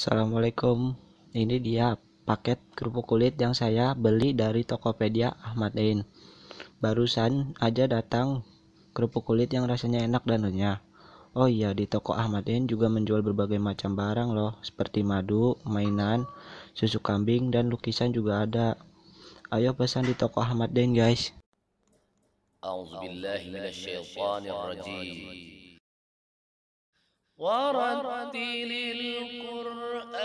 Assalamualaikum. Ini dia paket kerupuk kulit yang saya beli dari Tokopedia Ahmad Ain. Barusan aja datang kerupuk kulit yang rasanya enak dan renyah. Oh iya, di toko Ahmad Ain juga menjual berbagai macam barang loh, seperti madu, mainan, susu kambing, dan lukisan juga ada. Ayo pesan di toko Ahmad Ain guys. أعوذ بالله من الشيطان الرجيم ورتل القرآن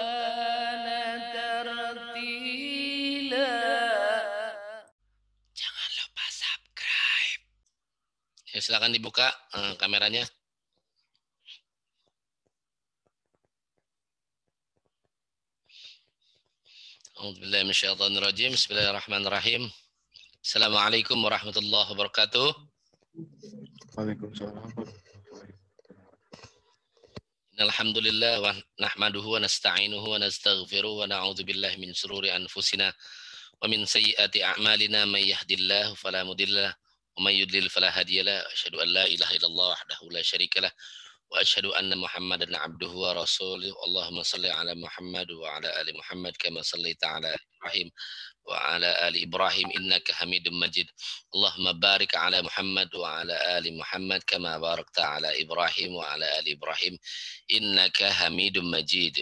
ترتيلا. Jangan lupa subscribe. Ya, silakan dibuka kameranya. A'udzubillahi minasyaitonirrajim. Bismillahirrahmanirrahim. Assalamualaikum warahmatullahi wabarakatuh. Waalaikumsalam. Alhamdulillah wa nahmaduhu wa nasta'inuhu wa nastaghfiruhu wa na'udzu billahi min shururi anfusina wa min sayyiati a'malina may yahdihillahu fala mudhillalah wa may yudlil fala hadiyalah. Asyhadu an la ilaha illallah wahdahu la syarikalah wa asyhadu anna Muhammadan abduhu wa rasuluh. Allahumma shalli ala Muhammad wa ala ali Muhammad kama shallaita ala Ibrahim wa ala ali Ibrahim innaka Hamidum Majid. Allahumma barik ala Muhammad wa ala ali Muhammad kama barakta ala Ibrahim wa ala ali Ibrahim innaka Hamidum Majid.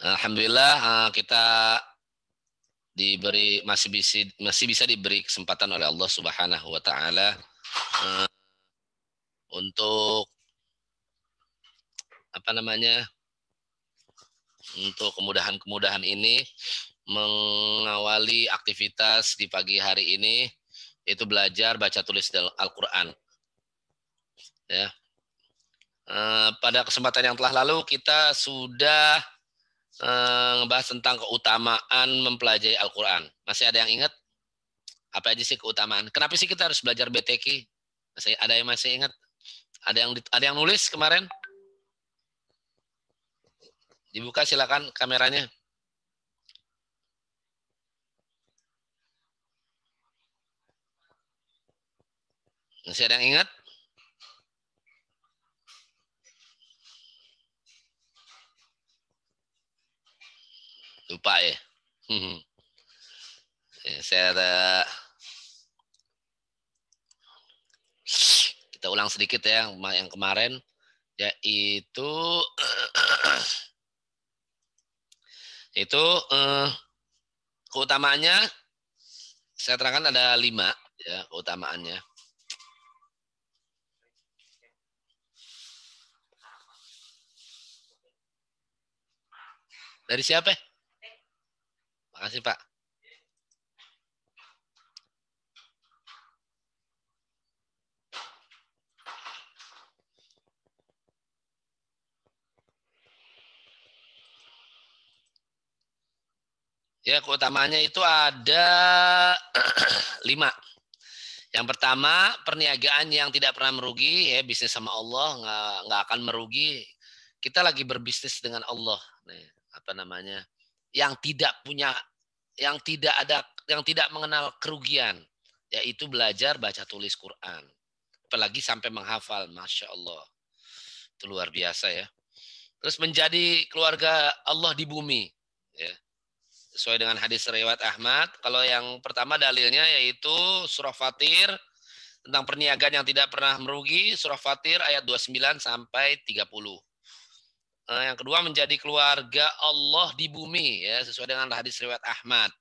Alhamdulillah kita masih bisa diberi kesempatan oleh Allah Subhanahu wa taala untuk untuk kemudahan-kemudahan ini mengawali aktivitas di pagi hari ini, yaitu belajar baca tulis Al-Qur'an. Ya. Pada kesempatan yang telah lalu kita sudah ngebahas tentang keutamaan mempelajari Al-Quran. Masih ada yang ingat? Apa aja sih keutamaan? Kenapa sih kita harus belajar BTQ? Ada yang masih ingat? Ada yang nulis kemarin? Dibuka silakan kameranya. Masih ada yang ingat? Lupa ya. Kita ulang sedikit ya yang kemarin, yaitu keutamaannya saya terangkan ada 5 ya keutamaannya. Dari siapa? Makasih Pak. Ya, keutamaannya itu ada 5. Yang pertama, perniagaan yang tidak pernah merugi, ya bisnis sama Allah nggak akan merugi. Kita lagi berbisnis dengan Allah, yang tidak punya, yang tidak mengenal kerugian, yaitu belajar baca tulis Quran. Apalagi sampai menghafal, masya Allah, itu luar biasa ya. Terus menjadi keluarga Allah di bumi, ya. Sesuai dengan hadis riwayat Ahmad. Kalau yang pertama dalilnya yaitu surah Fatir tentang perniagaan yang tidak pernah merugi, surah Fatir ayat 29 sampai 30. Yang kedua menjadi keluarga Allah di bumi ya, sesuai dengan hadis riwayat Ahmad.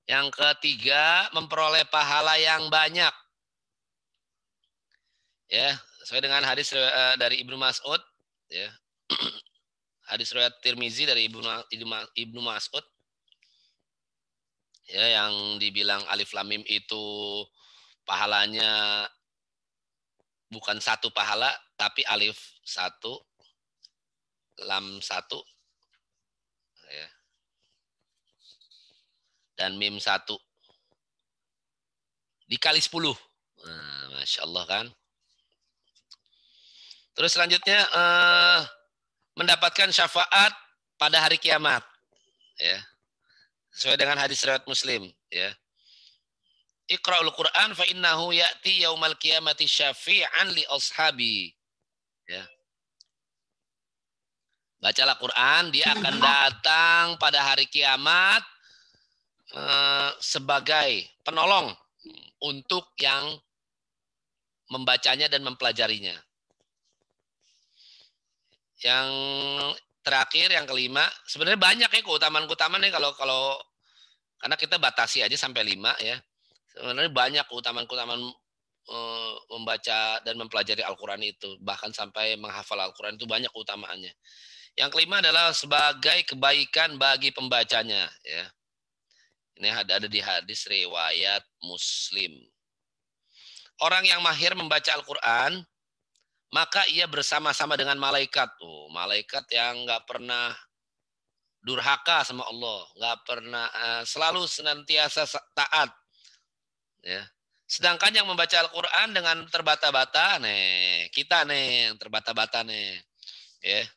Yang ketiga memperoleh pahala yang banyak. Ya, sesuai dengan hadis dari Ibnu Mas'ud ya. Hadis riwayat Tirmizi dari Ibnu Mas'ud. Ya, yang dibilang alif lam mim itu pahalanya bukan 1 pahala, tapi alif 1, lam 1, ya, dan mim 1 dikali 10. Nah, masya Allah kan. Terus selanjutnya mendapatkan syafaat pada hari kiamat, ya. Sesuai dengan hadis riwayat Muslim, ya. Iqra'ul Qur'an fa innahu ya'ti yaumal qiyamati syafi'an li ashabi. Ya. Bacalah Quran, dia akan datang pada hari kiamat sebagai penolong untuk yang membacanya dan mempelajarinya. Yang terakhir, yang kelima, sebenarnya banyak ya keutamaan-keutamaan nih kalau karena kita batasi aja sampai 5 ya. Sebenarnya banyak keutamaan-keutamaan membaca dan mempelajari Al-Quran itu. Bahkan sampai menghafal Al-Quran itu banyak keutamaannya. Yang kelima adalah sebagai kebaikan bagi pembacanya. Ya. Ini ada di hadis riwayat Muslim. Orang yang mahir membaca Al-Quran, maka ia bersama-sama dengan malaikat. Tuh, malaikat yang nggak pernah durhaka sama Allah, nggak pernah selalu senantiasa taat. Ya. Sedangkan yang membaca Al-Quran dengan terbata-bata, nih kita nih yang terbata-bata nih, ya.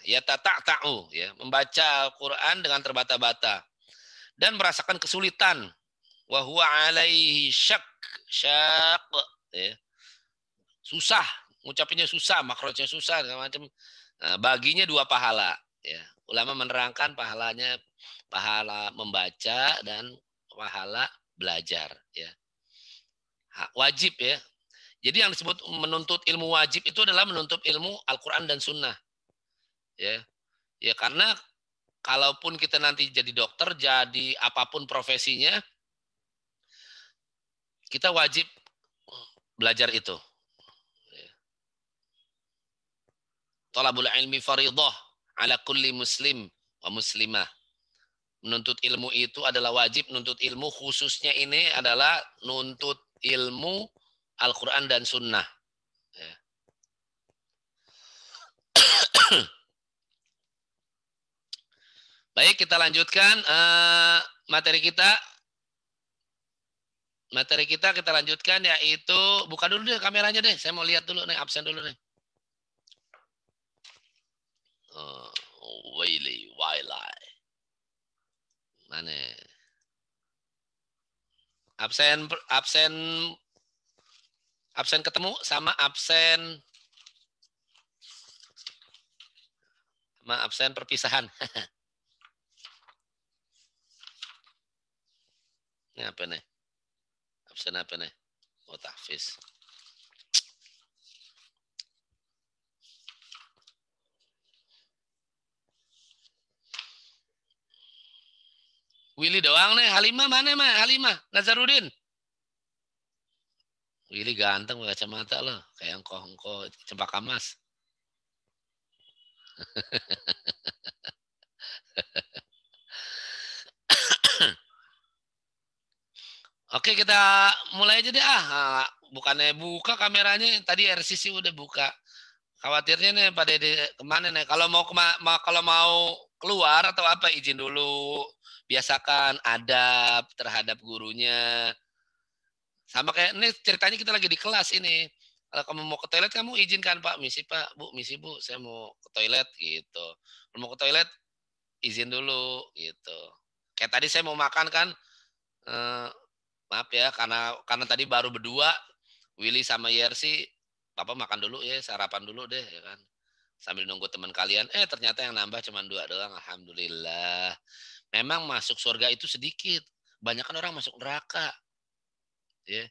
Yatata'u, ya, membaca Al-Quran dengan terbata-bata dan merasakan kesulitan, wa huwa alaihi syak, ya. Susah, ngucapinnya susah, makrojnya susah, segala macam. Nah, baginya 2 pahala, ya. Ulama menerangkan pahalanya pahala membaca dan pahala belajar, ya. Wajib ya. Jadi yang disebut menuntut ilmu wajib itu adalah menuntut ilmu Al-Quran dan Sunnah. Ya, ya karena kalaupun kita nanti jadi dokter, jadi apapun profesinya, kita wajib belajar itu. Thalabul ilmi faridah ala kulli muslim wa muslimah. Menuntut ilmu itu adalah wajib, menuntut ilmu khususnya ini adalah nuntut ilmu Al-Quran dan Sunnah. Ya. Baik, kita lanjutkan materi kita. Materi kita lanjutkan yaitu, buka dulu deh kameranya deh. Saya mau lihat dulu nih, absen dulu nih. Wailai. Mana? Absen ketemu sama absen perpisahan. Ini apa nih? Absen apa nih? Oh, tahfiz. Willy doang nih. Halimah mana mah? Halimah Nazarudin. Willy ganteng pakai kacamata loh, kayak engkau cempaka mas. Oke, kita mulai aja deh. Bukannya buka kameranya, tadi RCC udah buka. Khawatirnya nih pada kemana nih? Kalau mau keluar atau apa, izin dulu. Biasakan adab terhadap gurunya. Sama kayak ini ceritanya kita lagi di kelas ini. Kalau kamu mau ke toilet, kamu izinkan Pak, misi Pak, Bu, misi Bu, saya mau ke toilet gitu. Kalau mau ke toilet, izin dulu gitu. Kayak tadi saya mau makan kan, maaf ya karena tadi baru berdua, Willy sama Yersi, Papa makan dulu ya, sarapan dulu deh ya kan. Sambil nunggu teman kalian, ternyata yang nambah cuma 2 doang, alhamdulillah. Memang masuk surga itu sedikit, banyak kan orang masuk neraka. Ya.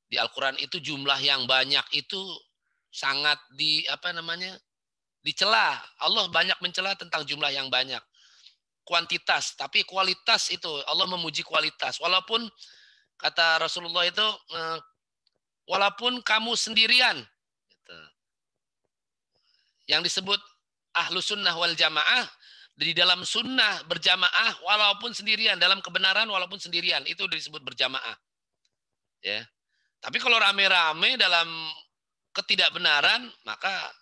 Di Al-Qur'an itu jumlah yang banyak itu sangat dicela. Allah banyak mencela tentang jumlah yang banyak. Kuantitas, tapi kualitas itu Allah memuji kualitas. Walaupun kata Rasulullah itu walaupun kamu sendirian, gitu. Yang disebut ahlu sunnah wal jamaah, di dalam sunnah berjamaah walaupun sendirian, dalam kebenaran walaupun sendirian, itu disebut berjamaah. Ya. Tapi kalau rame-rame dalam ketidakbenaran, maka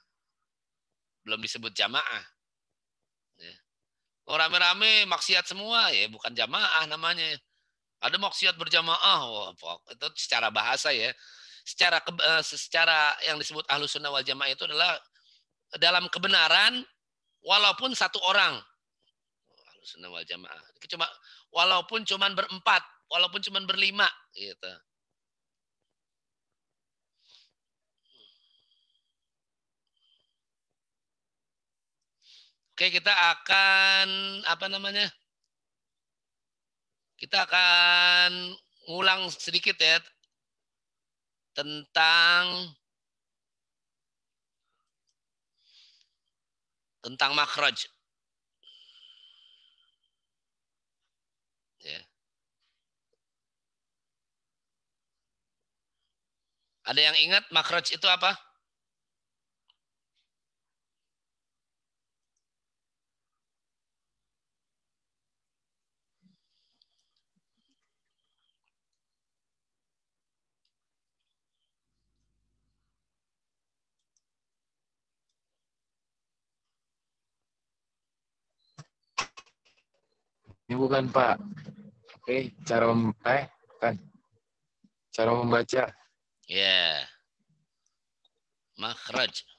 belum disebut jamaah. Ya. Kalau rame-rame maksiat semua, ya bukan jamaah namanya. Ada maksiat berjamaah, itu secara bahasa ya. Secara yang disebut ahlu sunnah wal jamaah itu adalah dalam kebenaran walaupun satu orang. Sunnah wal Jamaah. Cuma walaupun cuman berempat, walaupun cuman berlima gitu. Oke, kita akan apa namanya? Kita akan ngulang sedikit ya tentang makhraj. Ya. Ada yang ingat makhraj itu apa? Ini bukan Pak. Oke, bukan. Cara membaca. Ya, makhraj.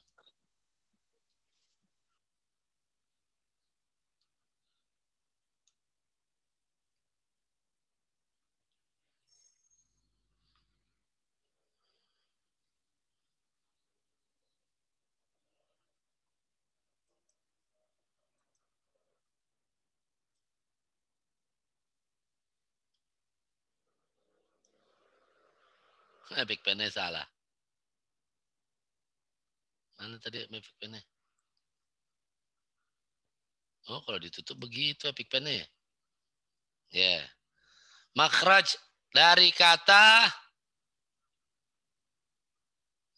Epic pen salah. Mana tadi epic pen? Oh, kalau ditutup begitu epic pen ya. Ya. Makhraj dari kata,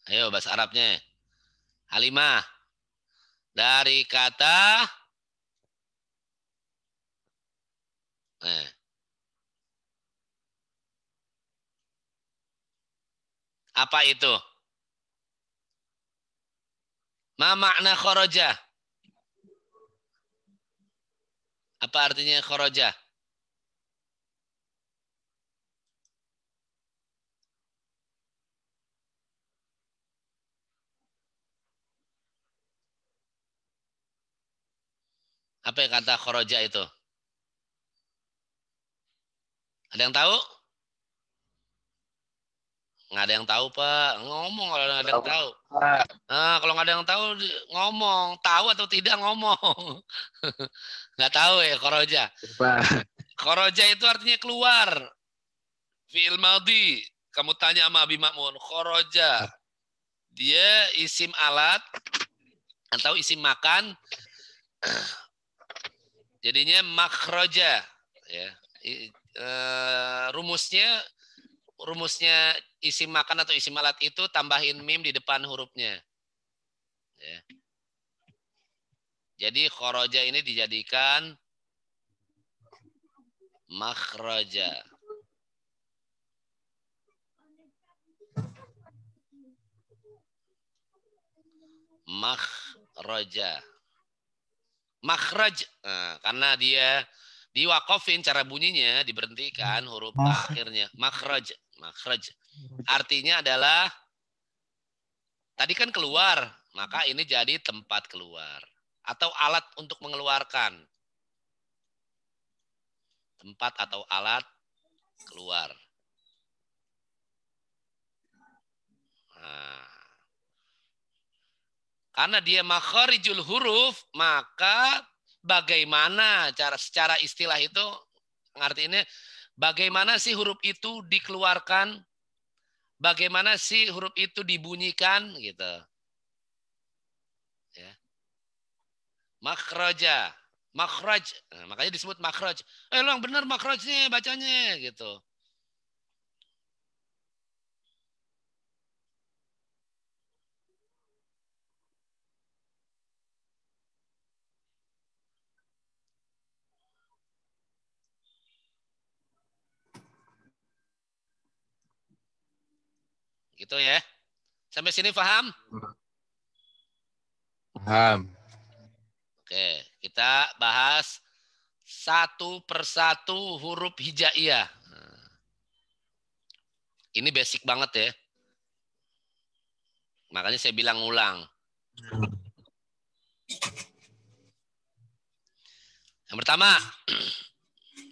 ayo bahasa Arabnya. Halimah. Dari kata, nah, apa itu? Ma makna kharaja? Apa artinya kharaja? Apa yang kata kharaja itu? Ada yang tahu? Nggak ada yang tahu, Pak. Ngomong kalau nggak ada yang tahu. Pak. Nah, kalau nggak ada yang tahu, ngomong. Tahu atau tidak ngomong. Nggak tahu ya kharaja. Pak. Kharaja itu artinya keluar. Fi'il madhi. Kamu tanya sama Abi Makmun. Kharaja. Dia isim alat atau isim makan. Jadinya makhraja. Ya. Rumusnya isim makan atau isim alat itu tambahin mim di depan hurufnya. Ya. Jadi kharaja ini dijadikan makhraja. Makhraja. Makhraj. Nah, karena dia diwakofin cara bunyinya diberhentikan huruf akhirnya. Makhraj. Makhraj. Artinya adalah tadi kan keluar, maka ini jadi tempat keluar atau alat untuk mengeluarkan. Tempat atau alat keluar. Nah, karena dia makharijul huruf, maka bagaimana secara istilah itu artinya bagaimana sih huruf itu dikeluarkan? Bagaimana sih huruf itu dibunyikan gitu. Ya. Makhraja, makhraj. Nah, makanya disebut makhraj. Lo yang benar makhrajnya bacanya gitu. Gitu ya. Sampai sini paham? Paham. Oke, kita bahas satu persatu huruf hijaiyah. Ini basic banget ya. Makanya saya bilang ulang. Yang pertama,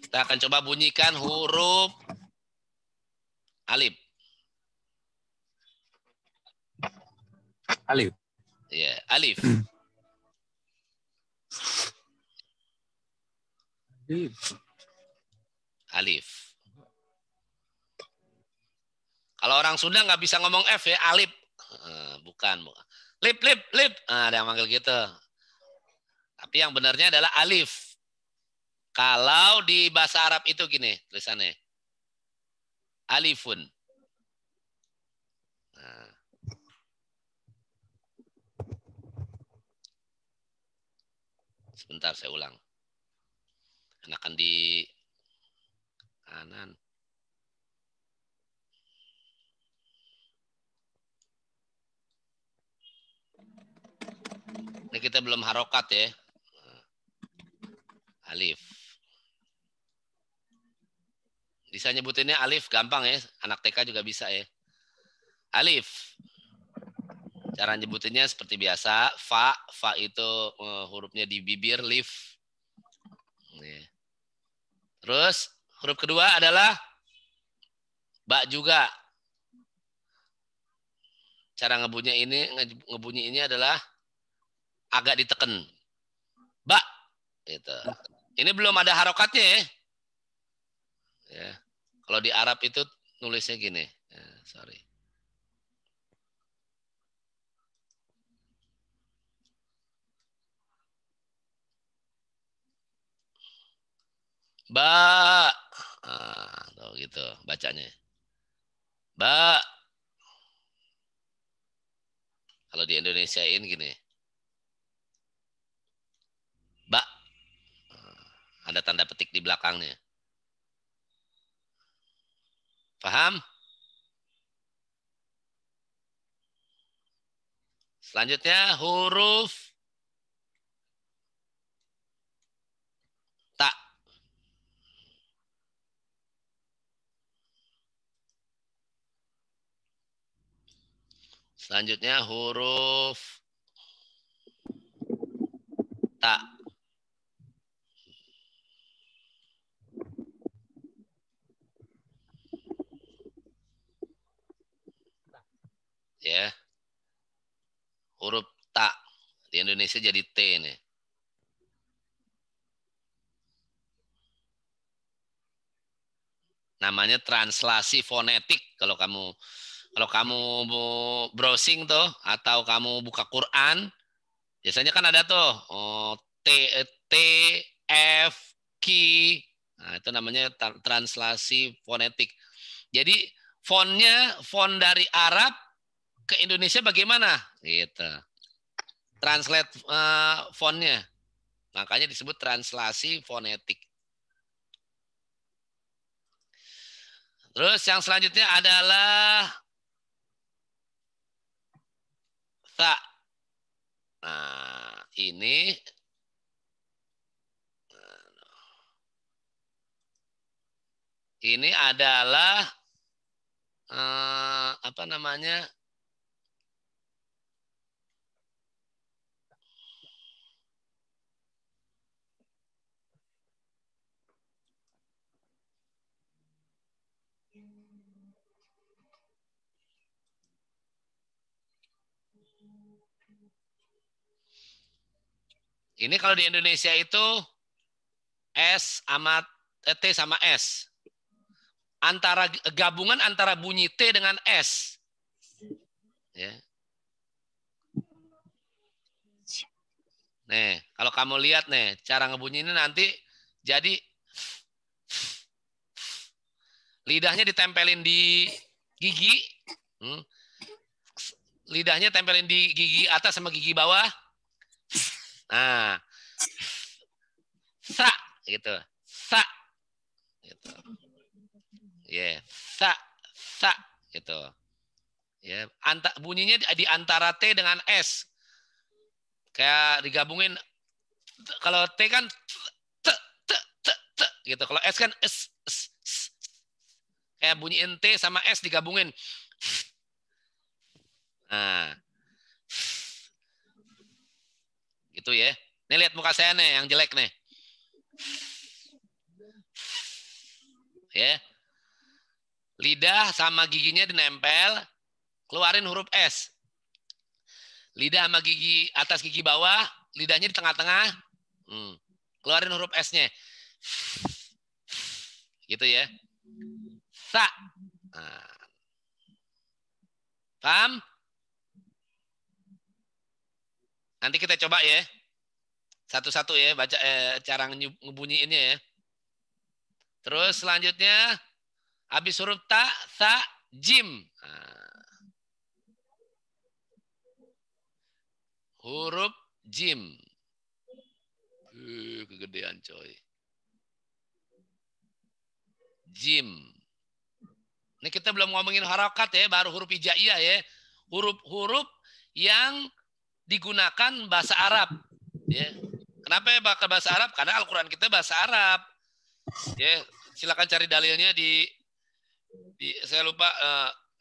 kita akan coba bunyikan huruf alif. Alif. Ya, alif. Alif. Alif. Kalau orang Sunda nggak bisa ngomong F ya, alif. Bukan. Lip, lip, lip. Ada yang manggil gitu. Tapi yang benarnya adalah alif. Kalau di bahasa Arab itu gini tulisannya. Alifun. Nah. Sebentar saya ulang. Enakan di kanan. Ini kita belum harokat ya. Alif. Bisa nyebutinnya alif gampang ya. Anak TK juga bisa ya. Alif. Cara nyebutinnya seperti biasa. Fa. Fa itu hurufnya di bibir. Lif. Terus huruf kedua adalah ba juga. Cara ngebunyi ini adalah agak diteken. Ba. Gitu. Ini belum ada harokatnya ya. Ya. Kalau di Arab itu nulisnya gini. Ya, sorry. Ba. Tuh gitu bacanya. Ba. Kalau di Indonesiain gini. Ba. Ada tanda petik di belakangnya. Paham? Selanjutnya huruf ta. Selanjutnya huruf ta. Ya. Huruf ta. Di Indonesia jadi T nih. Namanya translasi fonetik kalau kamu browsing tuh atau kamu buka Quran, biasanya kan ada tuh T T F Q. Nah, itu namanya translasi fonetik. Jadi font dari Arab ke Indonesia bagaimana? Gitu. Translate fontnya. Makanya disebut translasi fonetik. Terus yang selanjutnya adalah ta. Nah, ini adalah apa namanya? Ini kalau di Indonesia itu S sama T sama S. Gabungan antara bunyi T dengan S. Ya. Nih, kalau kamu lihat nih, cara ngebunyi ini nanti jadi lidahnya ditempelin di gigi. Lidahnya tempelin di gigi atas sama gigi bawah. Nah, sa gitu. Sa gitu. Ya, yeah. Sa gitu. Ya, bunyinya di antara T dengan S. Kayak digabungin. Kalau T kan t t t t gitu. Kalau S kan s. Kayak bunyiin T sama S digabungin. Nah. Gitu ya. Nih lihat muka saya nih yang jelek nih. Ya. Lidah sama giginya dinempel, keluarin huruf S. Lidah sama gigi atas gigi bawah, lidahnya di tengah-tengah. Keluarin huruf S-nya. Gitu ya. Sa. Nah. Paham? Nanti kita coba ya. Satu-satu ya, baca cara ngebunyiinnya ya. Terus selanjutnya, habis huruf ta, sa, jim. Nah. Huruf jim. Kegedean coy. Jim. Ini kita belum ngomongin harakat ya, baru huruf hijaiyah ya. Huruf-huruf yang digunakan bahasa Arab. Ya. Kenapa ya bahasa Arab? Karena Al-Quran kita bahasa Arab. Ya, silakan cari dalilnya di saya lupa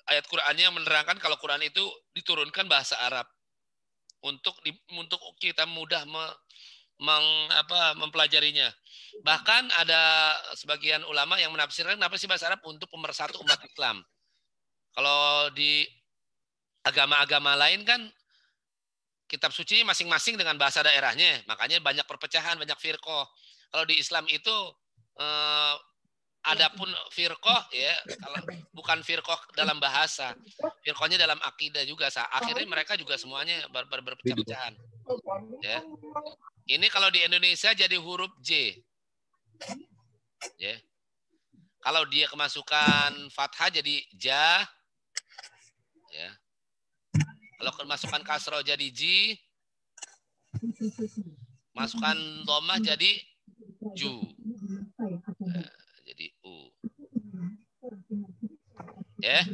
ayat Qurannya menerangkan kalau Quran itu diturunkan bahasa Arab untuk kita mudah mempelajarinya. Bahkan ada sebagian ulama yang menafsirkan kenapa sih bahasa Arab untuk pemersatu umat Islam. Kalau di agama-agama lain kan kitab suci masing-masing dengan bahasa daerahnya, makanya banyak perpecahan, banyak firqoh. Kalau di Islam itu adapun firqoh ya, kalau bukan firqoh dalam bahasa, firqohnya dalam akidah juga. Akhirnya mereka juga semuanya berpecah-pecahan. Ya. Ini kalau di Indonesia jadi huruf J. Ya. Kalau dia kemasukan fathah jadi ja. Ya. Kalau kemasukan kasroh jadi ji. Masukkan dhammah jadi ju. Ya, jadi u. Ya.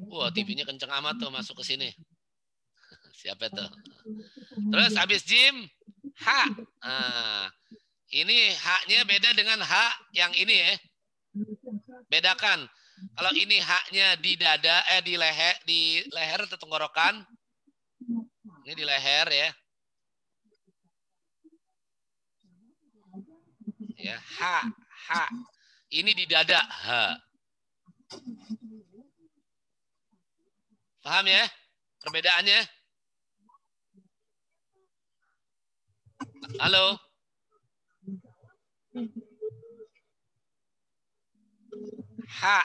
Wah, TV-nya kenceng amat tuh masuk ke sini. Siapa tuh? Terus habis jim, ha. Nah, ini haknya beda dengan hak yang ini ya. Bedakan. Kalau ini haknya di dada, di leher atau tenggorokan. Ini di leher ya. Ya, ha. Ini di dada, ha. Paham ya? Perbedaannya? Halo? Ha.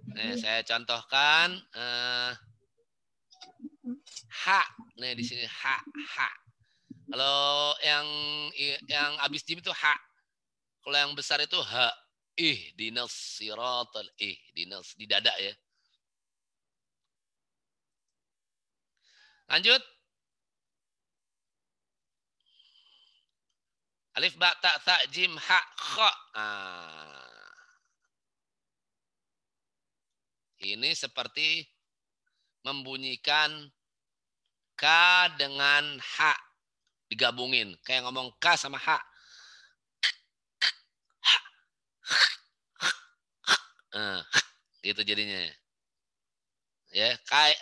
Nah, saya contohkan ha. Nah, di sini ha. Kalau yang habis jim itu ha. Kalau yang besar itu ha. Ihdinas siratal ihdinas di dada ya. Lanjut. Alif ba ta tha jim ha kha. Ini seperti membunyikan K dengan H digabungin. Kayak ngomong K sama H. Gitu jadinya. Ya, kayak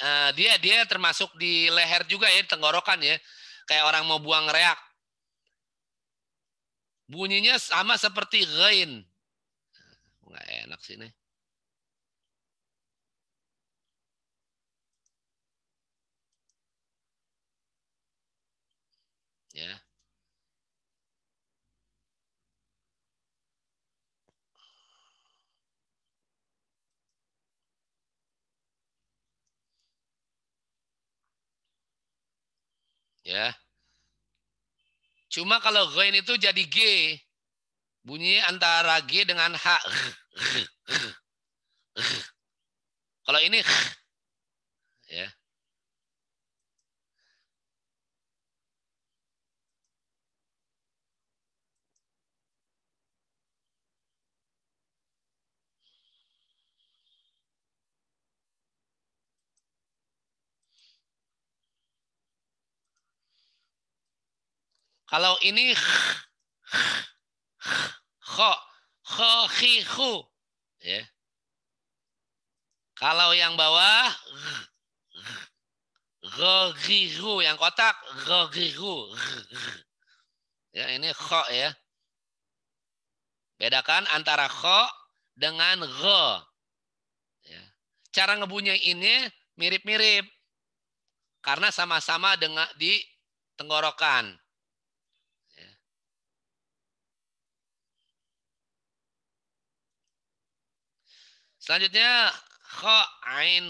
dia termasuk di leher juga ya, tenggorokan ya. Kayak orang mau buang reak. Bunyinya sama seperti ghain. Nggak enak sih nih. Ya. Ya. Cuma kalau ghain itu jadi G. Bunyi antara G dengan H. Kalau ini ya. Kalau ini kho, khi, khu. Ya. Kalau yang bawah, ghiru. Yang kotak, ghiru. Ya, ini kho ya. Bedakan antara kho dengan gho. Ya. Cara ngebunyiinnya mirip-mirip. Karena sama-sama dengan di tenggorokan. Ya. Selanjutnya kho ain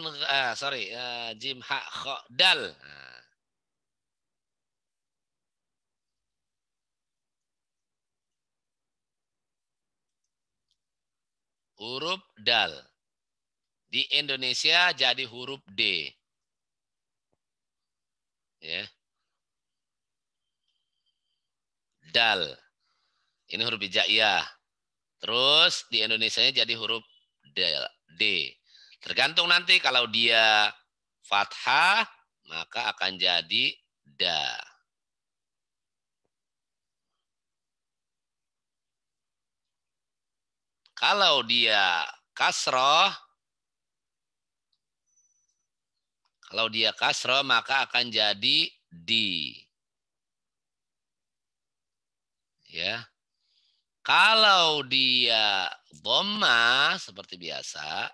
jim ha kho dal. Nah. Huruf dal. Di Indonesia jadi huruf D. Ya. Dal. Ini huruf hijaiyah. Terus di Indonesianya jadi huruf D. Tergantung nanti kalau dia fathah maka akan jadi da. Kalau dia kasroh, maka akan jadi di. Ya. Kalau dia dhamma seperti biasa,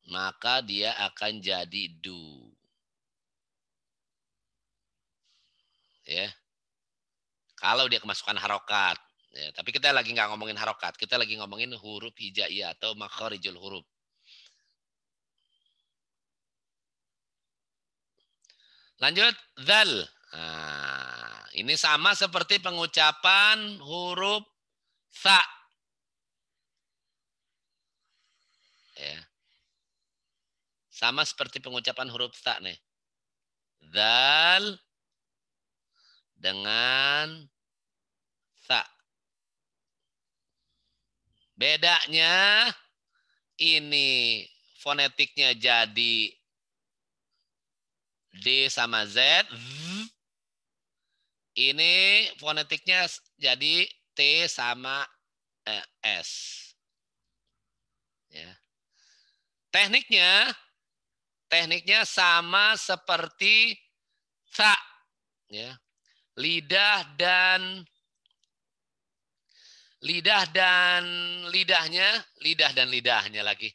maka dia akan jadi du. Ya. Kalau dia kemasukan harokat. Ya, tapi kita lagi nggak ngomongin harokat. Kita lagi ngomongin huruf hijaiyah atau makharijul huruf. Lanjut, dzal. Nah, ini sama seperti pengucapan huruf tha. Ya. Sama seperti pengucapan huruf tha nih. Dzal dengan tha. Bedanya ini fonetiknya jadi D sama Z. Ini fonetiknya jadi T sama S. Ya. Tekniknya sama seperti tha. Ya. Lidah dan lidahnya lagi.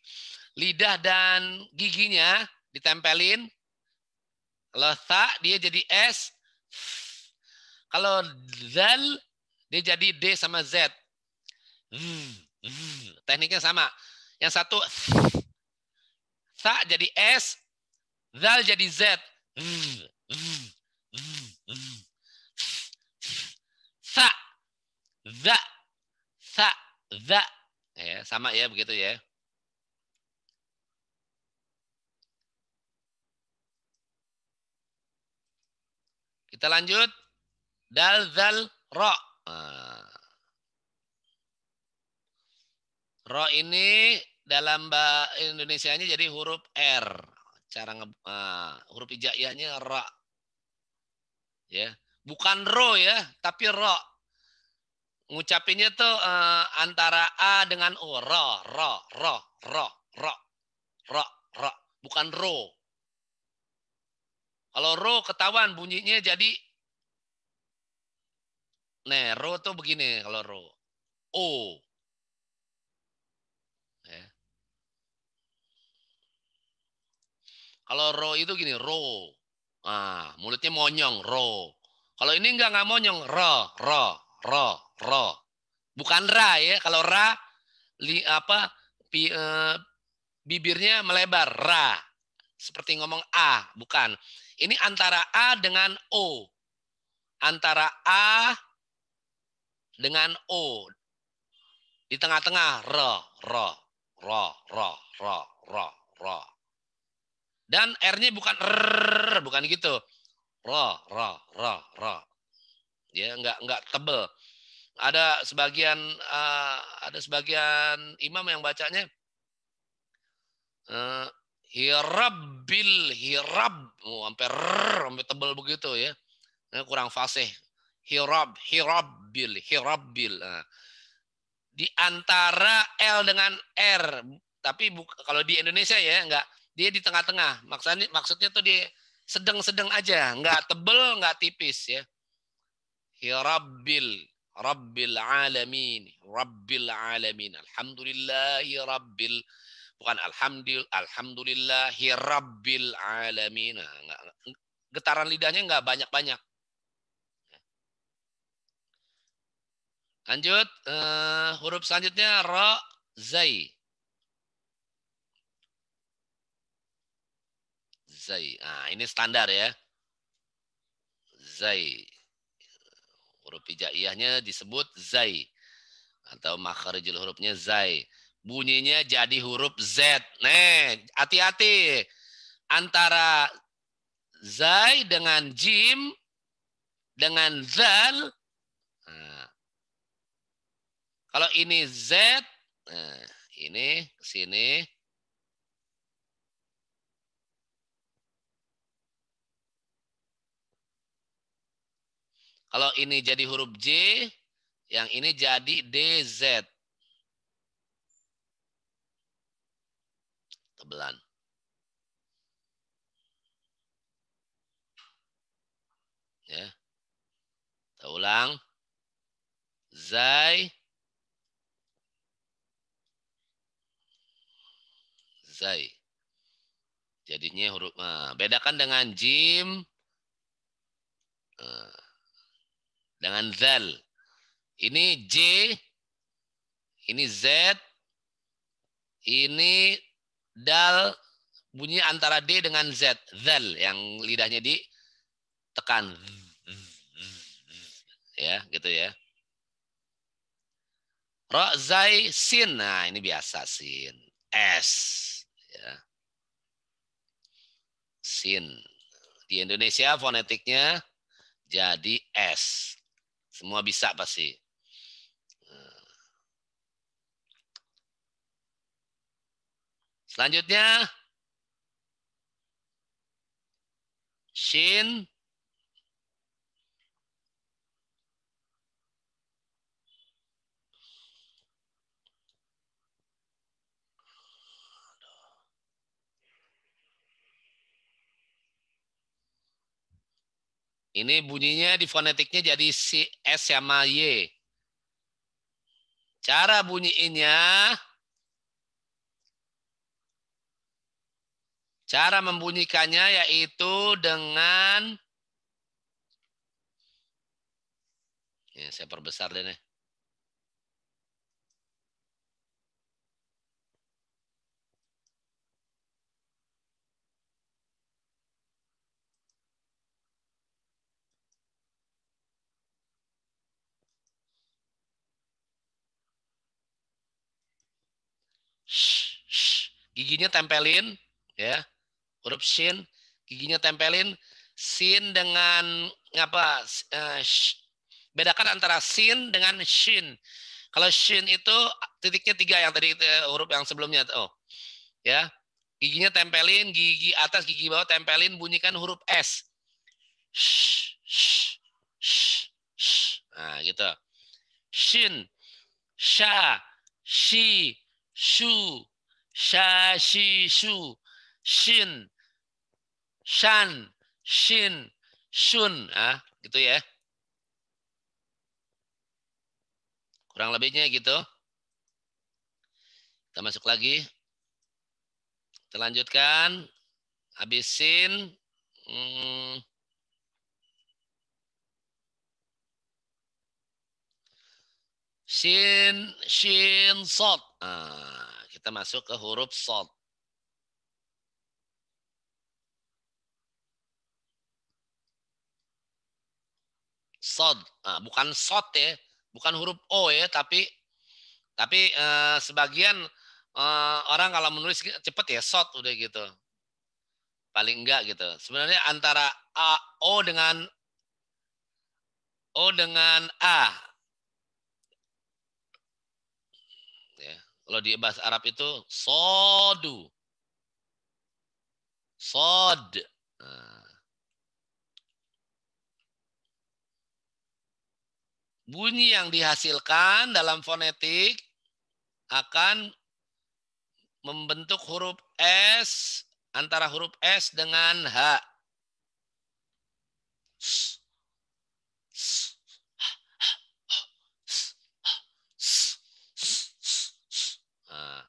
Lidah dan giginya ditempelin. Kalau tha dia jadi S. Kalau zal dia jadi D sama Z. Tekniknya sama. Yang satu tha jadi S, zal jadi Z. Tha, za, tha, za. Ya, sama ya begitu ya. Kita lanjut. Dal, zal, ro. Ro ini dalam bahasa Indonesianya jadi huruf R. Huruf hijaiyahnya ra. Ya, bukan ro ya, tapi ro. Ngucapinnya tuh antara A dengan O. Ro. Bukan ro. Kalau ro ketahuan bunyinya jadi ro tuh begini kalau ro. O. Ya. Kalau ro itu gini, ro. Mulutnya monyong, ro. Kalau ini enggak monyong, ro. Bukan ra ya. Kalau ra bibirnya melebar, ra. Seperti ngomong A, bukan. Ini antara A dengan O. Antara A dengan O. Di tengah-tengah, ro. Dan R-nya bukan bukan gitu. Ro. Ya, enggak tebel. Ada sebagian imam yang bacanya hirab, sampai tebel begitu ya. Kurang fasih. Hirabbil. Nah, di antara L dengan R. Tapi kalau di Indonesia ya enggak, dia di tengah-tengah. Maksudnya tuh dia sedang-sedang aja, enggak tebel, enggak tipis ya. Ya Rabbil alamin, Rabbil alamin. Alhamdulillahi Rabbil, bukan alhamdulillahi Rabbil alamin. Nah, enggak, getaran lidahnya enggak banyak-banyak. Lanjut, huruf selanjutnya ra, zai. Zai. Nah, ini standar ya. Zai. Huruf hijaiyahnya disebut zai. Atau makharijul hurufnya zai. Bunyinya jadi huruf Z. Nih, hati-hati. Antara zai dengan jim, dengan zal. Nah, kalau ini Z, nah, ini ke sini. Kalau ini jadi huruf J, yang ini jadi DZ. Tebelan. Ya. Kita ulang. Zai. Zai. Jadinya huruf. Nah, bedakan dengan jim. Dengan zal. Ini J. Ini Z. Ini dal. Bunyi antara D dengan Z. Zal. Yang lidahnya ditekan. Ya, gitu ya. Ra, zai, sin. Nah, ini biasa sin. S. Ya. Sin. Di Indonesia fonetiknya jadi S. Semua bisa pasti. Selanjutnya shin. Ini bunyinya di fonetiknya jadi si S sama Y. Cara bunyiinnya, cara membunyikannya yaitu dengan, ya, saya perbesar deh nih. Giginya tempelin, ya, huruf shin, giginya tempelin, sin dengan apa? Bedakan antara sin dengan shin. Kalau shin itu titiknya 3 yang tadi huruf yang sebelumnya. Oh, ya, giginya tempelin, gigi atas, gigi bawah tempelin, bunyikan huruf S. Nah, gitu. Shin, sha, shi, shu, sha, shi, shu, shin, shan, shin, shun. Ah, gitu ya. Kurang lebihnya gitu. Kita masuk lagi. Kita lanjutkan. Habisin. Shin, sod. Nah, kita masuk ke huruf sod. Sod. Nah, bukan sod ya. Bukan huruf O ya, tapi sebagian orang kalau menulis cepet ya sod udah gitu. Paling enggak gitu. Sebenarnya antara O dengan A. Ya. Kalau di bahasa Arab itu sodu. Sod. Nah. Bunyi yang dihasilkan dalam fonetik akan membentuk huruf S antara huruf S dengan H. Nah,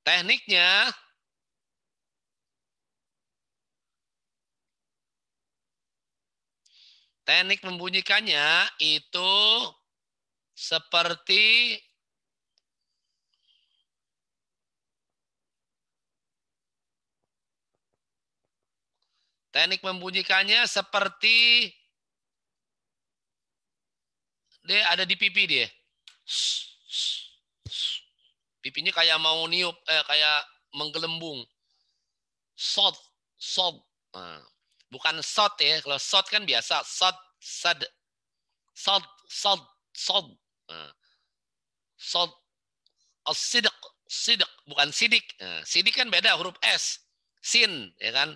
tekniknya teknik membunyikannya itu seperti dia ada di pipi dia. Pipinya kayak mau niup, kayak menggelembung. Sod, sod. Nah, bukan sod ya. Kalau sod kan biasa. Sod, sad. Sod, sod, sod. Nah, sod, sidik, sidik. Bukan sidik. Nah, sidik kan beda huruf S. Sin, ya kan.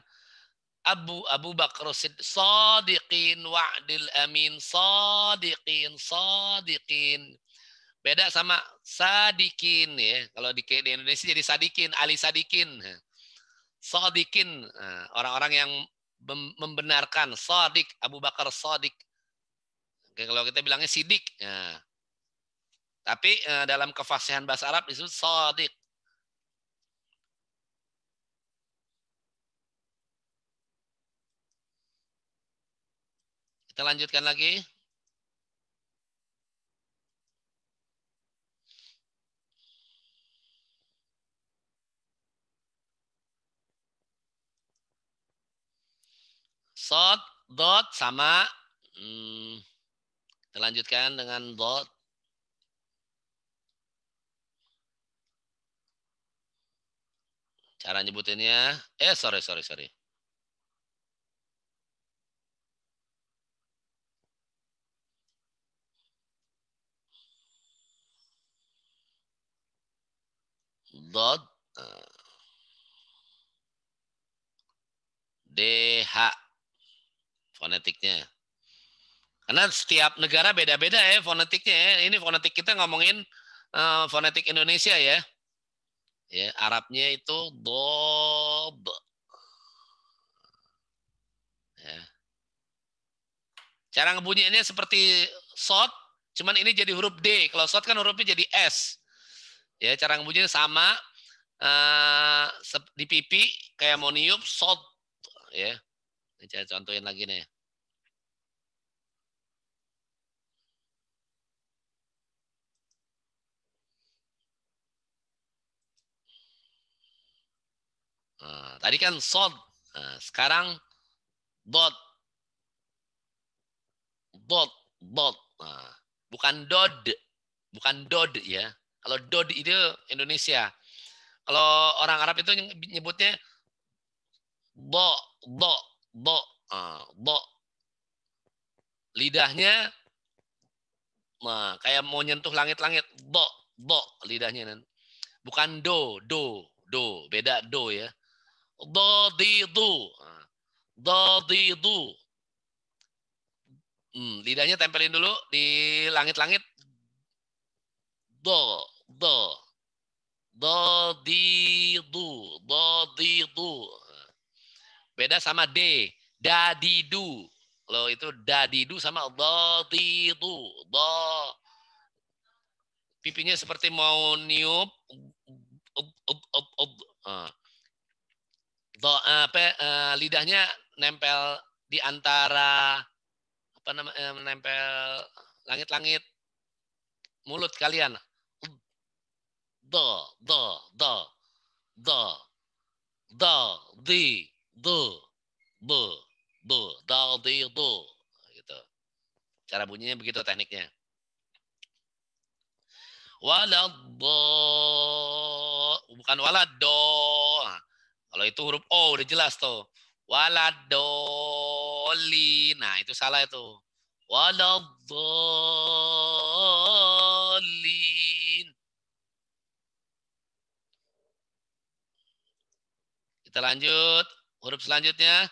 Abu Bakar Sadiqin wa'dil amin. Sadiqin, sadiqin. Beda sama Sadikin ya. Kalau di Indonesia jadi Sadikin, Ali Sadikin. Sadikin, orang-orang yang membenarkan. Sadik, Abu Bakar Sadik. Kalau kita bilangnya Sidik. Nah, tapi dalam kefasihan bahasa Arab disebut Sadik. Kita lanjutkan lagi. Sod, dot sama. Kita lanjutkan dengan dot. Cara nyebutinnya. Sorry. Dot. DH. Fonetiknya. Karena setiap negara beda-beda ya fonetiknya ya. Ini fonetik kita ngomongin fonetik Indonesia ya. Ya, Arabnya itu dob. Ya. Cara ngebunyiinnya seperti sod, cuman ini jadi huruf D. Kalau sod kan hurufnya jadi S. Ya, cara ngebunyinya sama di pipi kayak mau niup sod ya. Ini saya contohin lagi nih. Nah, tadi kan sod. Nah, sekarang dot. Dot. Nah, bukan dod. Bukan dod ya. Kalau dod itu Indonesia. Kalau orang Arab itu nyebutnya do, do, do. Do. Lidahnya kayak mau nyentuh langit-langit. Do, lidahnya. Bukan do. Beda do ya. Do, di, do. Do, di, do. Lidahnya tempelin dulu di langit-langit. Do. Do, di, do. Do, di, do. Beda sama D. Dadidu. Kalau itu dadidu sama do, di, do. Do. Pipinya seperti mau niup. Do, lidahnya nempel di antara menempel langit-langit mulut kalian. Do, di, do, di, do. Gitu. Cara bunyinya begitu tekniknya. Walado, bukan walado. Kalau itu huruf O udah jelas tuh. Waladoli. Nah, itu salah itu. Waladolin. Kita lanjut. Huruf selanjutnya.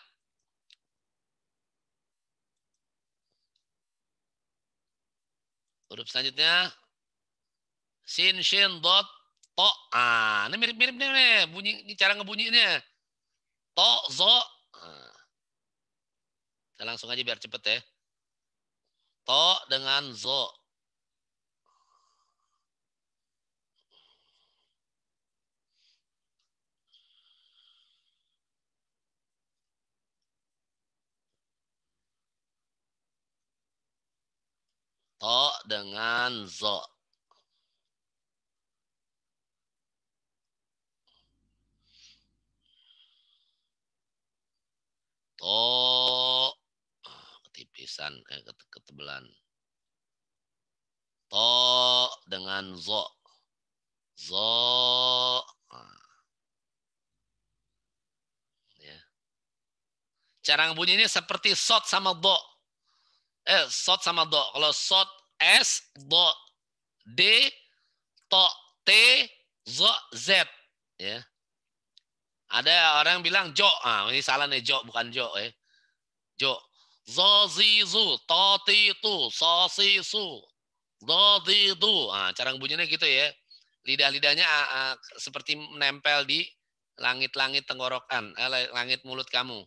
Huruf selanjutnya. Sin, shin, dot, to. Ini mirip-mirip nih bunyi, ini cara ngebunyinya. To, zo. Kita langsung aja biar cepet ya. To dengan zo. To dengan zo. To. Ketipisan, ketebelan. To dengan zo. Zo. Ya. Cara ngebunyinya seperti sot sama do. Sot sama do. Kalau sot S, do D, to T, zo Z. Ya. Ada orang yang bilang jo. Ini salah nih, jo bukan jo ya. Jo. Zo zi zu, to ti tu, so si su, do di du. Cara ngebunyinya gitu ya. Lidah-lidahnya seperti menempel di langit-langit tenggorokan, langit mulut kamu.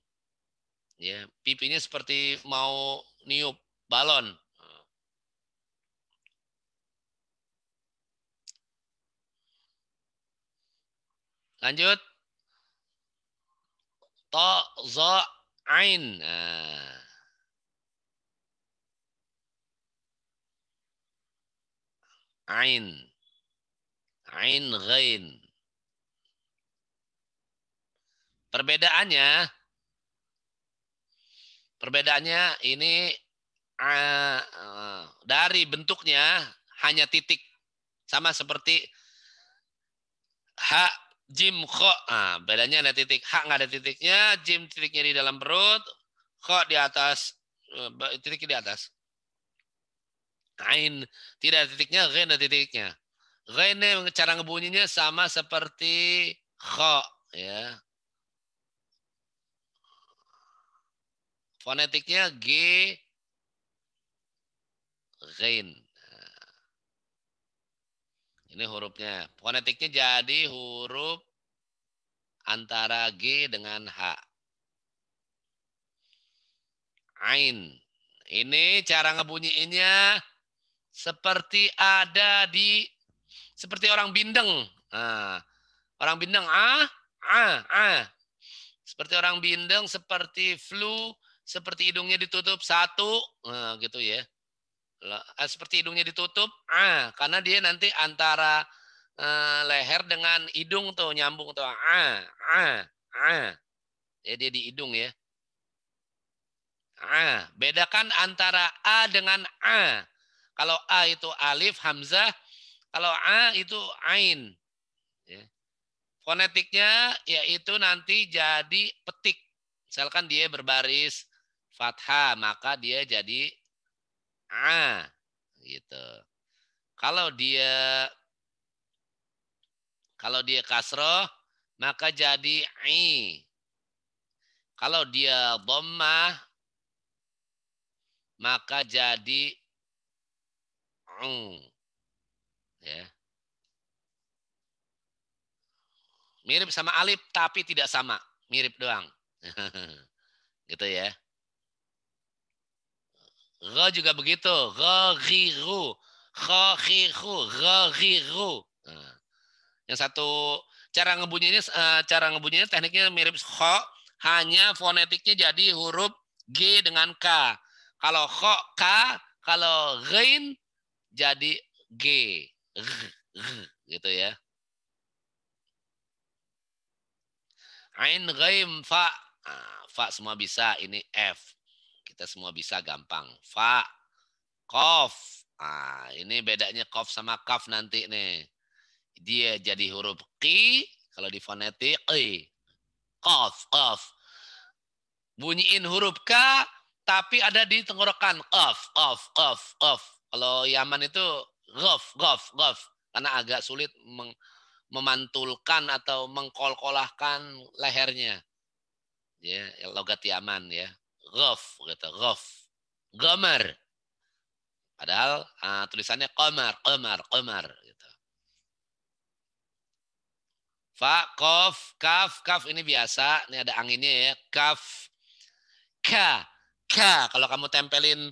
Ya, pipinya seperti mau niup balon. Lanjut. To, zo, ain. Ain. Ain, ghain. Perbedaannya ini dari bentuknya hanya titik. Sama seperti ha, jim, kho. Bedanya ada titik. Ha nggak ada titiknya, jim titiknya di dalam perut, kho di atas, titiknya di atas. Ain tidak ada titiknya, ghain ada titiknya. Ghain cara ngebunyinya sama seperti kho, ya. Fonetiknya G, ghain. Ini hurufnya. Fonetiknya jadi huruf antara G dengan H. Ain. Ini cara ngebunyiinnya seperti ada di, seperti orang bindeng. Orang bindeng seperti orang bindeng, seperti flu, seperti hidungnya ditutup satu, gitu ya. Seperti hidungnya ditutup, karena dia nanti antara leher dengan hidung tuh nyambung tuh, ya dia di hidung ya. Bedakan antara A dengan A. Kalau A itu alif, hamzah. Kalau A itu ain. Ya. Fonetiknya yaitu nanti jadi petik. Misalkan dia berbaris fathah, maka dia jadi A. Gitu. Kalau dia kasroh, maka jadi I. Kalau dia dhammah, maka jadi ya. Mirip sama alif tapi tidak sama, mirip doang. Gitu ya. Gha juga begitu, ghagiru, ghagiru. Yang satu cara ngebunyinya tekniknya mirip kha, hanya fonetiknya jadi huruf G dengan K. Kalau kha K, kalau ghain jadi G. Gitu ya. Ain, ghaim, fa. Fa semua bisa, ini F. Kita semua bisa gampang. Fa, qaf. Ini bedanya qaf sama kaf nanti nih. Dia jadi huruf Q, kalau di fonetik I. Qaf, qaf. Bunyiin huruf K, tapi ada di tenggorokan. Qaf, qaf, qaf, qaf. Kalau Yaman itu ghaf, ghaf, ghaf. Karena agak sulit memantulkan atau mengkol-kolahkan lehernya. Ya, logat Yaman ya. Ghaf, gitu, ghaf. Qamar. Padahal tulisannya qamar, qamar, qamar gitu. Fa, kof, kaf, kaf ini biasa. Ini ada anginnya ya. Kaf, ka, ka. Kalau kamu tempelin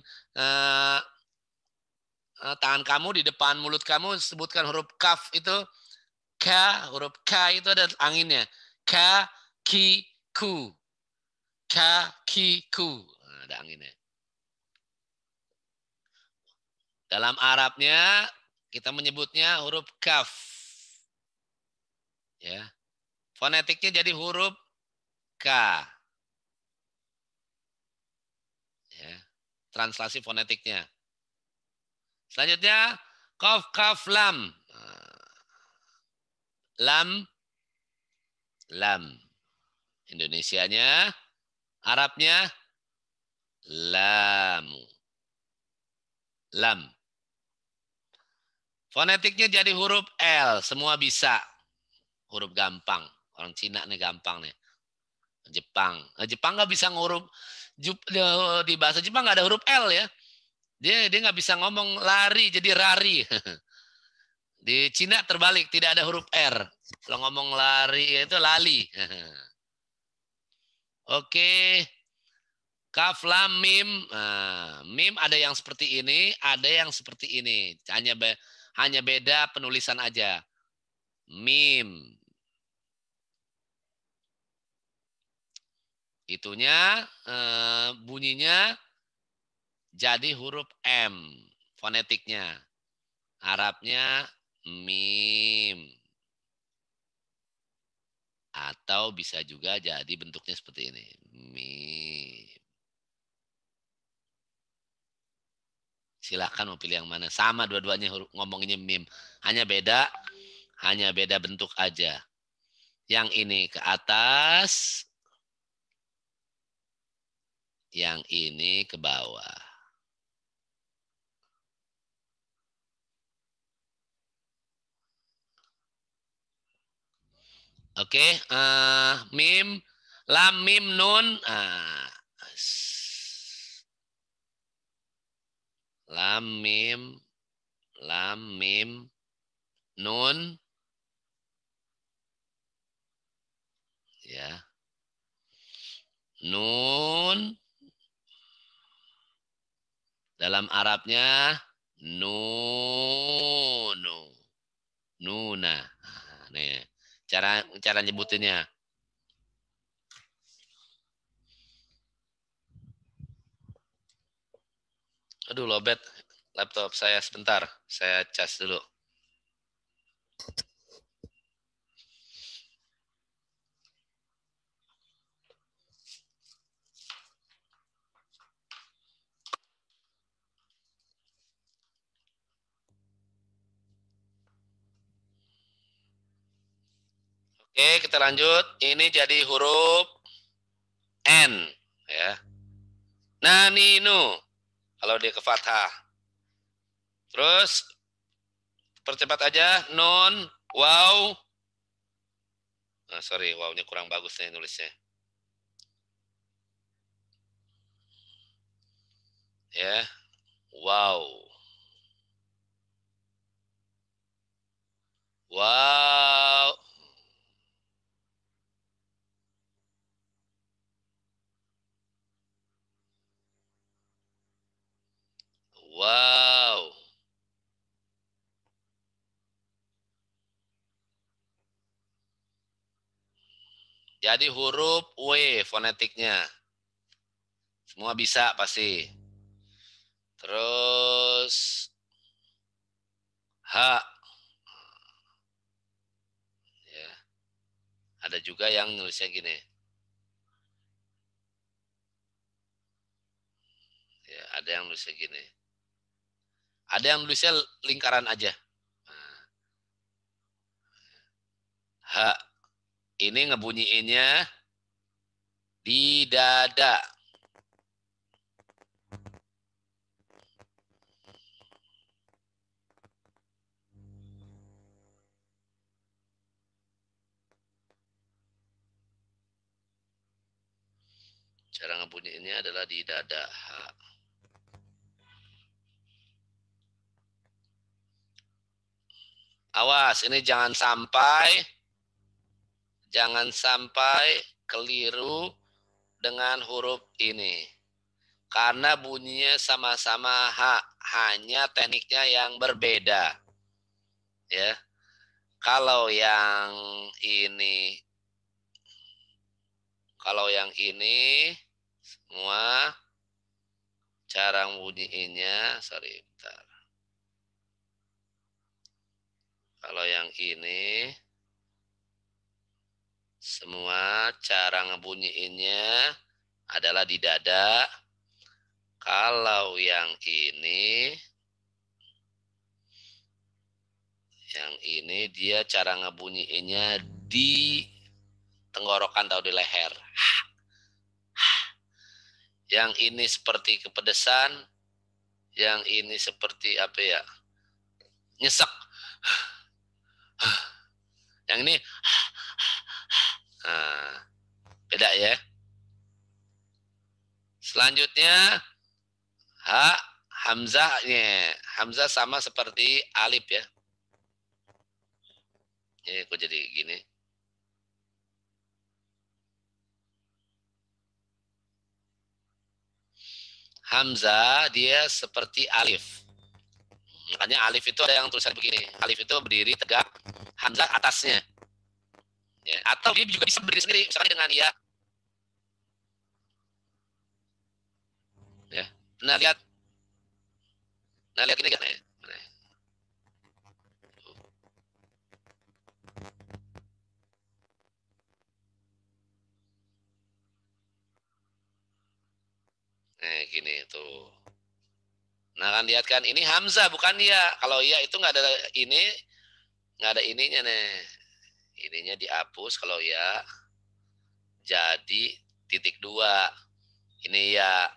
tangan kamu di depan mulut kamu, sebutkan huruf kaf itu. Ka, huruf K itu ada anginnya. Ka, ki, ku. Ka, ki, ku. Nah, ada anginnya. Dalam Arabnya, kita menyebutnya huruf kaf. Ya. Fonetiknya jadi huruf K. Ya. Translasi fonetiknya. Selanjutnya, kof, kaf, lam. Lam, lam. Indonesianya, Arabnya, lam. Lam. Fonetiknya jadi huruf L. Semua bisa. Huruf gampang. Orang Cina nih gampang nih. Jepang. Jepang nggak bisa nguruf. Di bahasa Jepang nggak ada huruf L ya. Dia nggak bisa ngomong lari jadi rari. Di Cina terbalik, tidak ada huruf R. Kalau ngomong lari itu lali. Oke. Kaf, lam, mim. Nah, mim ada yang seperti ini, ada yang seperti ini. Hanya beda penulisan aja. Mim. Itunya bunyinya jadi huruf M. Fonetiknya. Arabnya mim. Atau bisa juga jadi bentuknya seperti ini. Mim. Silakan mau pilih yang mana. Sama dua-duanya ngomonginnya mim. Hanya beda bentuk aja. Yang ini ke atas, yang ini ke bawah. Oke, mim, lam, mim, nun. Lam, mim, nun. Ya. Nun. Dalam Arabnya nunu. Nuna. Nah, nih. Cara nyebutinnya. Aduh, lobet laptop saya sebentar. Saya cas dulu. Oke, kita lanjut. Ini jadi huruf N. Ya. Naninu. Kalau dia ke fathah. Terus, percepat aja. Non, wow. Sorry, wow-nya kurang bagus nih nulisnya. Ya, wow. Wow. Wow. Jadi huruf W fonetiknya. Semua bisa pasti. Terus H. Ya. Ada juga yang nulisnya gini. Ya, ada yang nulisnya gini. Ada yang nulisnya lingkaran aja. H. Ini ngebunyiinnya di dada. Cara ngebunyiinnya adalah di dada. H. Awas, ini jangan sampai Jangan sampai keliru dengan huruf ini. Karena bunyinya sama-sama ha, hanya tekniknya yang berbeda. Ya. Kalau yang ini semua cara bunyiinnya, sorry, bentar. Kalau yang ini semua cara ngebunyiinnya adalah di dada. Kalau yang ini dia cara ngebunyiinnya di tenggorokan atau di leher. Yang ini seperti kepedesan, yang ini seperti apa ya? Nyesek. Yang ini nah, beda ya. Selanjutnya ha, hamzahnya. Hamzah sama seperti alif ya. Ini kok jadi gini. Hamzah dia seperti alif. Makanya alif itu ada yang tulisan begini. Alif itu berdiri tegak, hamzah atasnya. Ya, atau dia juga bisa berdiri sendiri, misalnya dengan ya. Ya. Nah lihat ini kan ya. Nah gini tuh. Nah kan lihat kan ini hamzah bukan ya. Kalau ya itu nggak ada ini, nggak ada ininya nih. Ininya dihapus kalau ya. Jadi titik 2. Ini ya.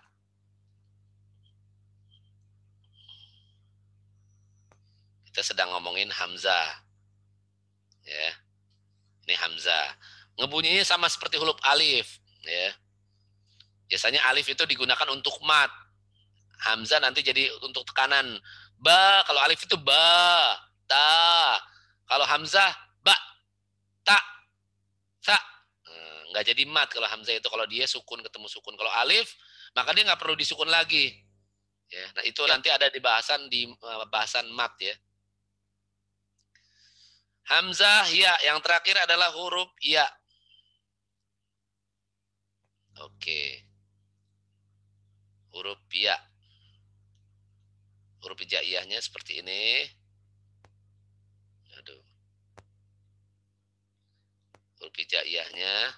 Kita sedang ngomongin hamzah. Ya. Ini hamzah. Ngebunyinya sama seperti huruf alif, ya. Biasanya alif itu digunakan untuk mat. Hamzah nanti jadi untuk tekanan. Ba, kalau alif itu ba, ta. Kalau hamzah ba, ta, sa. Nggak jadi mat kalau hamzah itu, kalau dia sukun ketemu sukun. Kalau alif, maka dia nggak perlu disukun lagi. Ya, nah itu nanti ada di bahasan mat ya. Hamzah ya, yang terakhir adalah huruf ya. Oke. Huruf ya. Huruf hijaiyahnya seperti ini. Aduh. Huruf hijaiyahnya.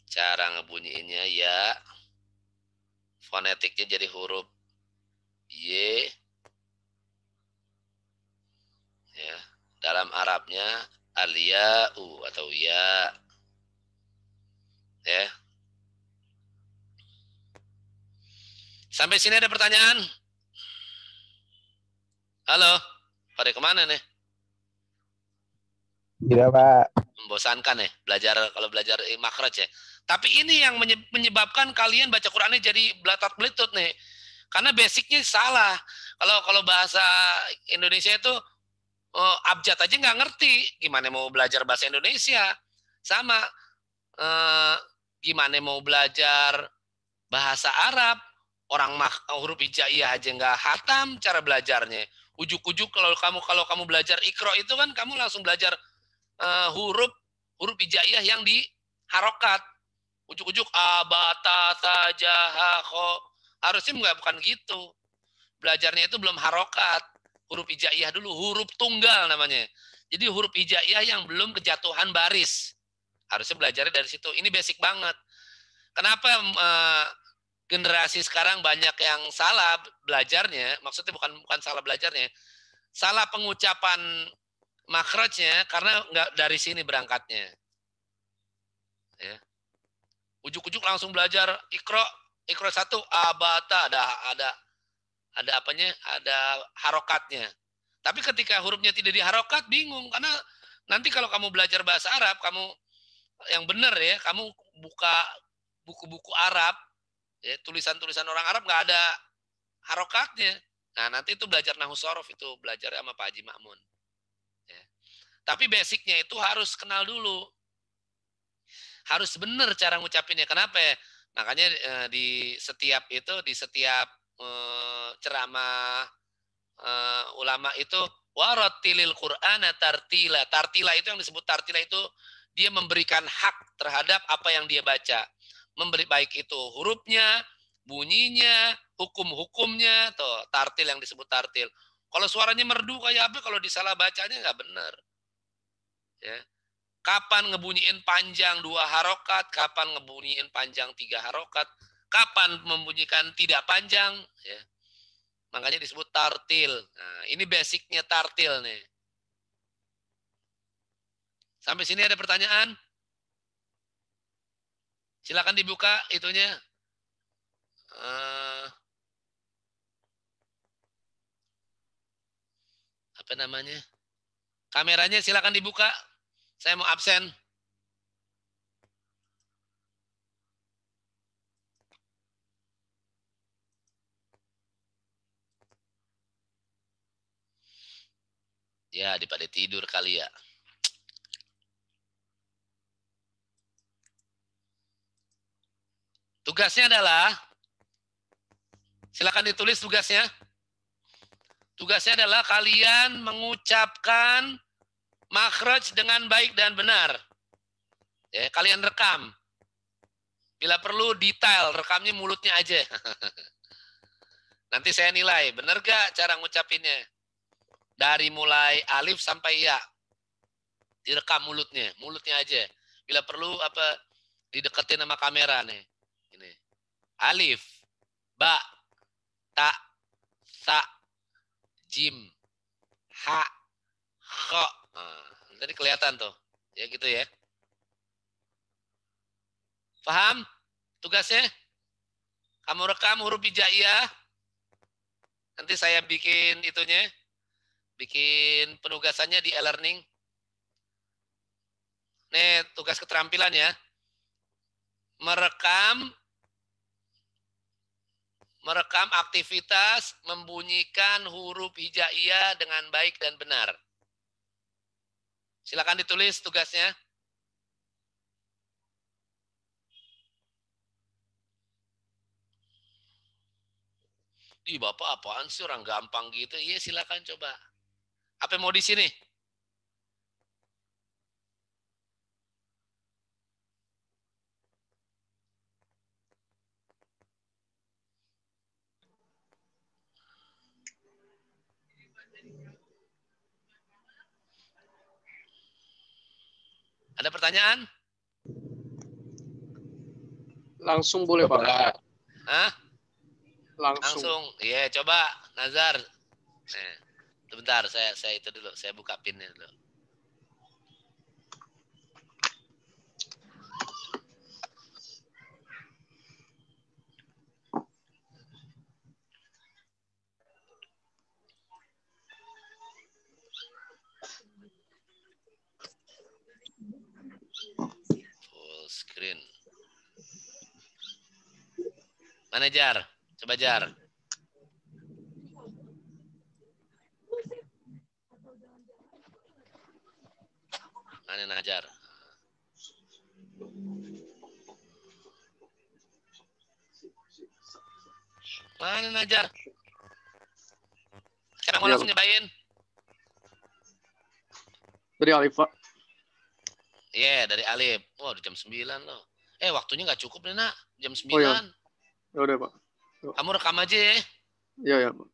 Cara ngebunyiinnya ya. Fonetiknya jadi huruf Y. Ya. Dalam Arabnya al-ya'u atau ya. Ya. Sampai sini ada pertanyaan? Halo, pada kemana nih? Tidak, Pak. Membosankan ya kalau belajar makhraj ya. Tapi ini yang menyebabkan kalian baca Qur'annya jadi belatot-belitut nih. Karena basicnya salah. Kalau bahasa Indonesia itu abjad aja nggak ngerti. Gimana mau belajar bahasa Indonesia? Sama gimana mau belajar bahasa Arab? Orang huruf hijaiyah aja nggak hatam cara belajarnya. Ujuk-ujuk kalau kamu belajar Iqra itu kan kamu langsung belajar huruf hijaiyah yang di harokat. Ujuk-ujuk abata tajaha kho. Harusnya bukan gitu. Belajarnya itu belum harokat. Huruf hijaiyah dulu, huruf tunggal namanya. Jadi huruf hijaiyah yang belum kejatuhan baris. Harusnya belajarnya dari situ. Ini basic banget. Kenapa generasi sekarang banyak yang salah belajarnya? Maksudnya bukan salah belajarnya. Salah pengucapan makhrajnya karena nggak dari sini berangkatnya. Ya. Ujuk-ujuk langsung belajar Iqra 1 abata ada apanya? Ada harokatnya. Tapi ketika hurufnya tidak diharokat bingung karena nanti kalau kamu belajar bahasa Arab, kamu yang benar ya, kamu buka buku-buku Arab, ya, tulisan-tulisan orang Arab nggak ada harokatnya. Nah, nanti itu belajar nahwu sorof itu belajar sama Pak Haji Ma'mun. Ya. Tapi basicnya itu harus kenal dulu. Harus benar cara ngucapinnya. Kenapa ya? Makanya di setiap ceramah ulama itu warattilil Qur'ana tartila. Tartila itu yang disebut tartila itu dia memberikan hak terhadap apa yang dia baca. Memberi baik itu hurufnya, bunyinya, hukum-hukumnya, tuh tartil yang disebut tartil. Kalau suaranya merdu kayak apa, kalau disalah bacanya nggak benar. Ya. Kapan ngebunyiin panjang 2 harokat, kapan ngebunyiin panjang 3 harokat, kapan membunyikan tidak panjang, ya. Makanya disebut tartil. Nah, ini basicnya tartil nih. Sampai sini ada pertanyaan? Silakan dibuka itunya. Apa namanya? Kameranya silakan dibuka. Saya mau absen. Ya, daripada tidur kali ya. Tugasnya adalah, silakan ditulis tugasnya. Tugasnya adalah kalian mengucapkan makhraj dengan baik dan benar. Ya, kalian rekam. Bila perlu detail, rekamnya mulutnya aja. Nanti saya nilai, benar gak cara ngucapinnya? Dari mulai alif sampai ya. Direkam mulutnya aja. Bila perlu dideketin sama kamera nih. Ini. Alif, ba, ta, sa, jim, ha, kho. Nah, tadi kelihatan tuh. Ya gitu ya. Paham tugasnya? Kamu rekam huruf hijaiyah. Nanti saya bikin itunya. Bikin penugasannya di e-learning. Nih tugas keterampilan ya. Merekam aktivitas membunyikan huruf hijaiyah dengan baik dan benar. Silakan ditulis tugasnya. Ih, Bapak apaan sih orang gampang gitu? Iya, silakan coba. Apa mau di sini? Ada pertanyaan? Langsung boleh, Pak? Hah? Langsung. Iya, coba Nazar. Nah, sebentar, saya itu dulu, saya buka pinnya dulu. Full screen. Mana Jar? Coba Jar. Mana Najar? Mana Najar? Sekarang mau langsung nyobain. Dari Alif, Pak. Iya, dari Alif. Wah, udah jam 9 loh. Waktunya nggak cukup nih, Nak. Jam 9. Oh, ya. Ya udah, Pak. Kamu rekam aja ya. Iya, Pak.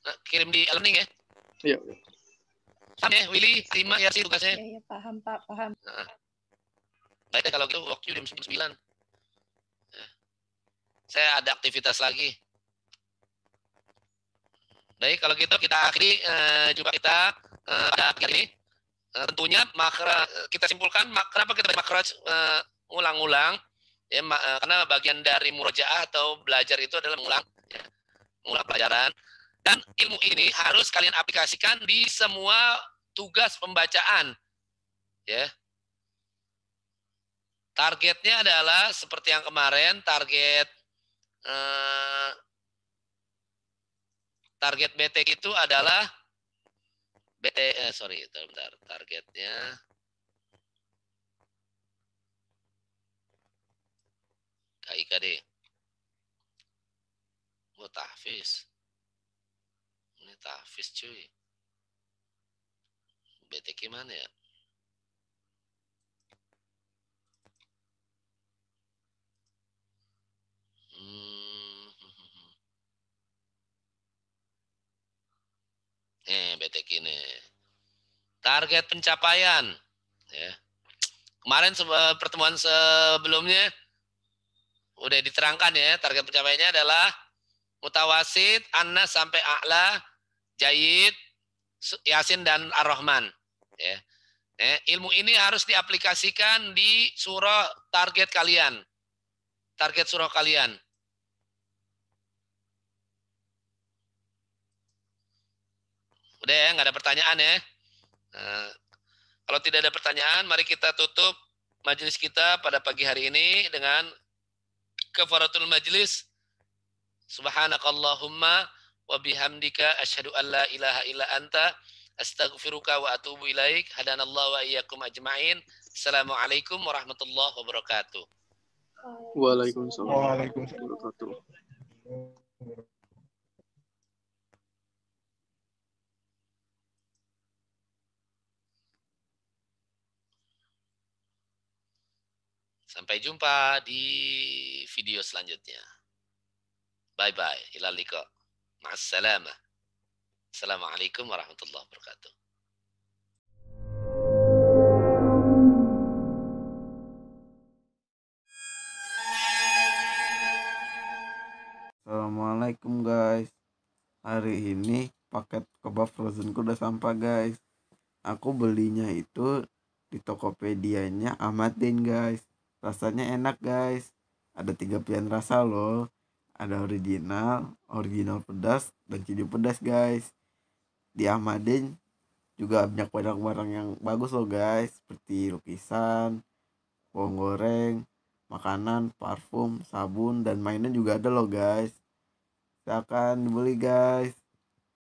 Nah, kirim di e-learning ya. Iya. Paham ya, Willy? Terima ya sih tugasnya. Iya, paham, Pak. Paham. Nah. Baik, kalau gitu waktu jam 9. Ya. Saya ada aktivitas lagi. Baik, kalau gitu kita akhiri jumpa kita pada akhir ini. Tentunya kita simpulkan kenapa kita makhraj ulang-ulang ya, karena bagian dari murojaah atau belajar itu adalah mengulang pelajaran, dan ilmu ini harus kalian aplikasikan di semua tugas pembacaan ya. Targetnya adalah seperti yang kemarin, target BTK itu adalah Sorry, bentar. Targetnya KIKD. Oh, tahfiz. Ini tahfiz cuy. BTK mana ya? BTK ini. Target pencapaian. Ya. Kemarin pertemuan sebelumnya udah diterangkan ya, target pencapaiannya adalah mutawasid, Anas sampai A'la, Jayyid, Yasin dan Ar-Rahman. Ya. Ilmu ini harus diaplikasikan di surah target kalian. Target surah kalian. Udah ya, nggak ada pertanyaan ya. Nah, kalau tidak ada pertanyaan, mari kita tutup majelis kita pada pagi hari ini dengan kafaratul majlis. Subhanakallahumma wa bihamdika asyhadu an la ilaha illa anta astaghfiruka wa atubu ilaik. Hadanallahu wa iyyakum ajmain. Assalamualaikum warahmatullahi wabarakatuh. Waalaikumsalam. Waalaikumsalam. Wabarakatuh. Sampai jumpa di video selanjutnya. Bye-bye. Ilal liqa. Ma'assalamah. Assalamualaikum warahmatullahi wabarakatuh. Assalamualaikum guys. Hari ini paket kebab frozenku udah sampai guys. Aku belinya itu di Tokopedia-nya Ahmadin guys. Rasanya enak guys. Ada 3 pilihan rasa loh. Ada original pedas, dan cili pedas guys. Di Ahmadin juga banyak barang-barang yang bagus loh guys. Seperti lukisan, bawang goreng, makanan, parfum, sabun, dan mainan juga ada loh guys. Silakan dibeli guys.